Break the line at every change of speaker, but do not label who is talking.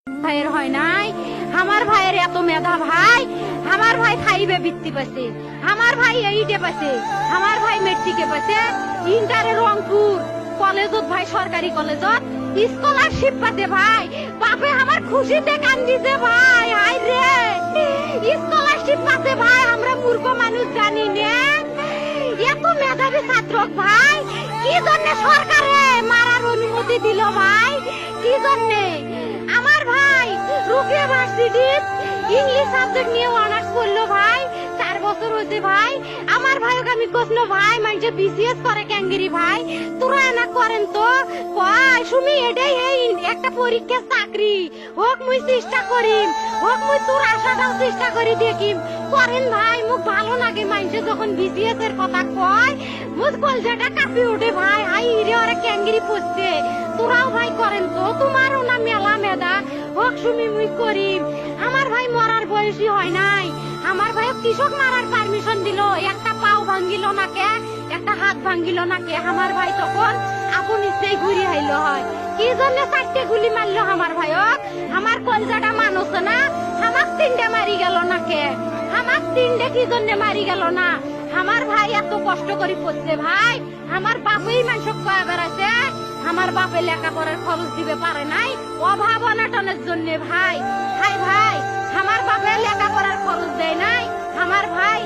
ভাইয়ের হয় নাই, আমার ভাইয়ের এত মেধা ভাই, আমার ভাই খাইবে বৃত্তি পাচ্ছে, আমার ভাই এইটে পাচ্ছে, আমার ভাই মেট্রিকে পাচ্ছে, ইন্টারে রংপুর কলেজত ভাই সরকারি কলেজত স্কলারশিপ পাতে ভাই, বাপে আমার খুশিতে কান্দিছে ভাই, হাই রে স্কলারশিপ পাতে ভাই, আমরা মূর্খ মানুষ জানি না এত মেধাবী ছাত্র ভাই, কি জন্য সরকারে মারার অনুমতি দিল ভাই, কি জন্যে? আমার ভাই রুকিয়া ভার্সিটি ইংলিশ সাবজেক্ট নিয়ে অনার্স করলো ভাই, 4 বছর হয়েছে ভাই। আমার ভাইকে আমি কইলো ভাই মানুষে বিসিএস করে ক্যাঙ্গেরি ভাই, তোরা না করেন তো কয় শুনি এটাই এই একটা পরীক্ষা চাকরি হোক, মুই চেষ্টা করিম, হোক মুই তোর আশাটাও চেষ্টা করি দেখিম, করেন ভাই। মুখ ভালো লাগে মানুষে যখন বিসিএস এর কথা কয়, মুখ কলজাটা কাঁপি ওঠে ভাই, হাই রে ওরা ক্যাঙ্গেরি পড়ছে, তোরাও ভাই করেন তো, তোমারও না মেলা মেধা, হোক শুনি মুই করিম। আমার ভাই মরার বয়সী হয় নাই, আমার ভাই কৃষক মারার পারমিশন দিল, একটা পাও ভাঙ্গিল না কে, একটা হাত ভাঙ্গিল না কে, আমার ভাই তখন আপন ইচ্ছেই ঘুরি আইল হয়, কি জন্য 4টে গুলি মারলো আমার ভাইক, আমার কলজাটা মানুষ না, আমার 3টে মারি গেল না কে, আমার 3টে কি জন্য মারি গেল না? আমার ভাই এত কষ্ট করে পড়ছে ভাই, আমার বাপই মানুষ কয়া বেড়াচ্ছে, আমার বাপে লেখাপড়ার খরচ দিবে পারে নাই, অভাব অনাটনের জন্য ভাই, ভাই ভাই আমার বাপে লেখাপড়ার খরচ দেয় নাই, আমার ভাই